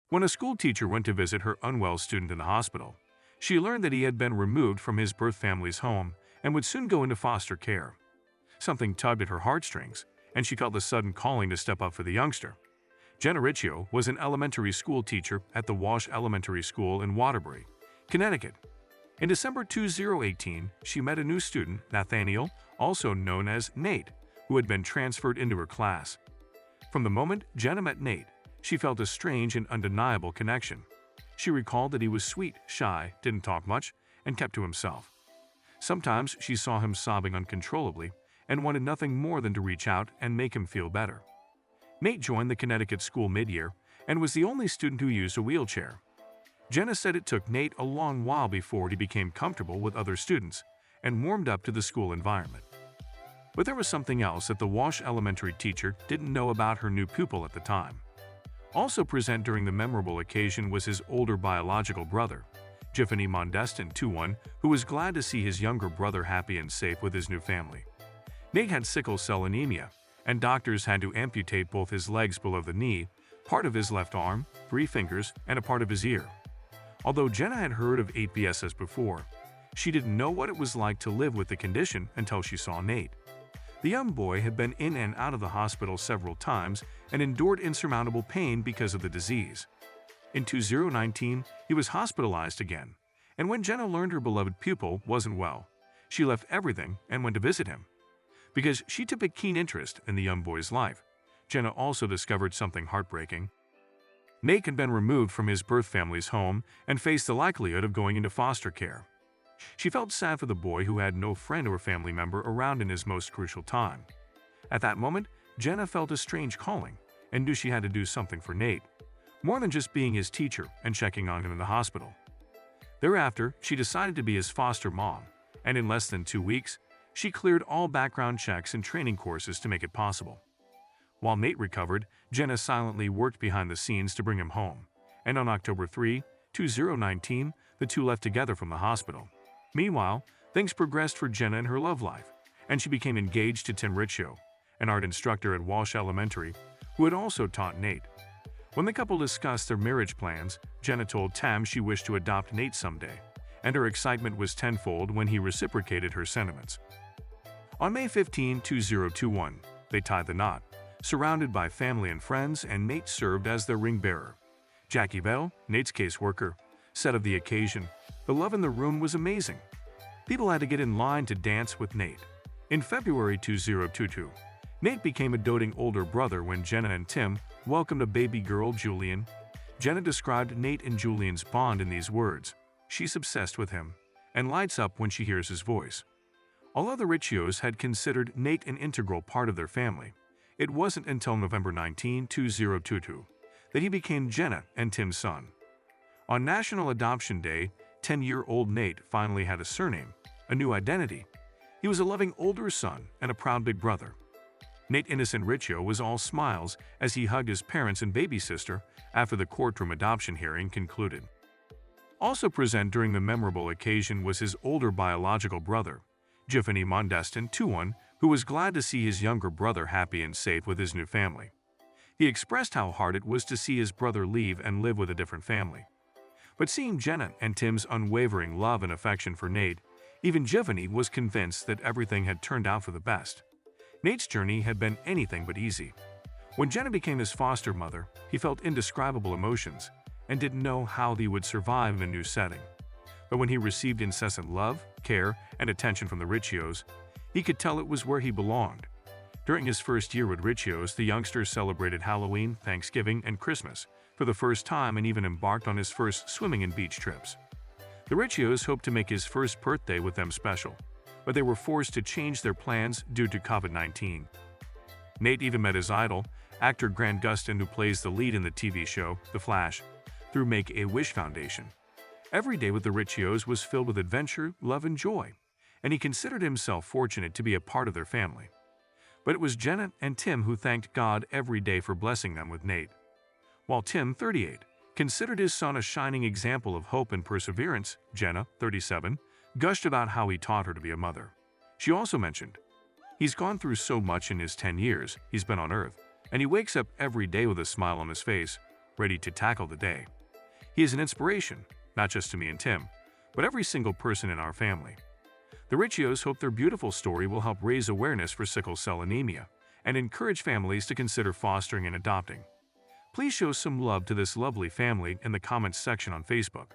When a school teacher went to visit her unwell student in the hospital, she learned that he had been removed from his birth family's home and would soon go into foster care. Something tugged at her heartstrings, and she felt a sudden calling to step up for the youngster. Jenna Riccio was an elementary school teacher at the Wash Elementary School in Waterbury, Connecticut. In December 2018, she met a new student, Nathaniel, also known as Nate, who had been transferred into her class. From the moment Jenna met Nate, she felt a strange and undeniable connection. She recalled that he was sweet, shy, didn't talk much, and kept to himself. Sometimes she saw him sobbing uncontrollably and wanted nothing more than to reach out and make him feel better. Nate joined the Connecticut school mid-year and was the only student who used a wheelchair. Jenna said it took Nate a long while before he became comfortable with other students and warmed up to the school environment. But there was something else that the Wash Elementary teacher didn't know about her new pupil at the time. Also present during the memorable occasion was his older biological brother, Giovanni Mondestin, 21, who was glad to see his younger brother happy and safe with his new family. Nate had sickle cell anemia, and doctors had to amputate both his legs below the knee, part of his left arm, 3 fingers, and a part of his ear. Although Jenna had heard of APSS before, she didn't know what it was like to live with the condition until she saw Nate. The young boy had been in and out of the hospital several times and endured insurmountable pain because of the disease. In 2019, he was hospitalized again, and when Jenna learned her beloved pupil wasn't well, she left everything and went to visit him. Because she took a keen interest in the young boy's life, Jenna also discovered something heartbreaking. Nate had been removed from his birth family's home and faced the likelihood of going into foster care. She felt sad for the boy who had no friend or family member around in his most crucial time. At that moment, Jenna felt a strange calling and knew she had to do something for Nate, more than just being his teacher and checking on him in the hospital. Thereafter, she decided to be his foster mom, and in less than 2 weeks, she cleared all background checks and training courses to make it possible. While Nate recovered, Jenna silently worked behind the scenes to bring him home, and on October 3, 2019, the two left together from the hospital. Meanwhile, things progressed for Jenna in her love life, and she became engaged to Tim Riccio, an art instructor at Walsh Elementary, who had also taught Nate. When the couple discussed their marriage plans, Jenna told Tam she wished to adopt Nate someday, and her excitement was tenfold when he reciprocated her sentiments. On May 15, 2021, they tied the knot, surrounded by family and friends, and Nate served as their ring bearer. Jackie Bell, Nate's caseworker, said of the occasion, "The love in the room was amazing. People had to get in line to dance with Nate." In February 2022, Nate became a doting older brother when Jenna and Tim welcomed a baby girl, Julian. Jenna described Nate and Julian's bond in these words: "She's obsessed with him and lights up when she hears his voice." Although the Riccios had considered Nate an integral part of their family, it wasn't until November 19, 2022, that he became Jenna and Tim's son. On National Adoption Day, 10-year-old Nate finally had a surname, a new identity. He was a loving older son and a proud big brother. Nate Innocent Riccio was all smiles as he hugged his parents and baby sister after the courtroom adoption hearing concluded. Also present during the memorable occasion was his older biological brother, Giovanni Mondestin, 21, who was glad to see his younger brother happy and safe with his new family. He expressed how hard it was to see his brother leave and live with a different family. But seeing Jenna and Tim's unwavering love and affection for Nate, even Giovanni was convinced that everything had turned out for the best. Nate's journey had been anything but easy. When Jenna became his foster mother, he felt indescribable emotions and didn't know how he would survive in a new setting. But when he received incessant love, care, and attention from the Riccios, he could tell it was where he belonged. During his first year with Riccios, the youngster celebrated Halloween, Thanksgiving, and Christmas for the first time and even embarked on his first swimming and beach trips. The Riccios hoped to make his first birthday with them special, but they were forced to change their plans due to COVID-19. Nate even met his idol, actor Grant Gustin, who plays the lead in the TV show The Flash, through Make-A-Wish Foundation. Every day with the Riccios was filled with adventure, love, and joy, and he considered himself fortunate to be a part of their family. But it was Jenna and Tim who thanked God every day for blessing them with Nate. While Tim, 38, considered his son a shining example of hope and perseverance, Jenna, 37, gushed about how he taught her to be a mother. She also mentioned, "He's gone through so much in his 10 years he's been on Earth, and he wakes up every day with a smile on his face, ready to tackle the day. He is an inspiration, not just to me and Tim, but every single person in our family. The Riccios hope their beautiful story will help raise awareness for sickle cell anemia and encourage families to consider fostering and adopting. Please show some love to this lovely family in the comments section on Facebook.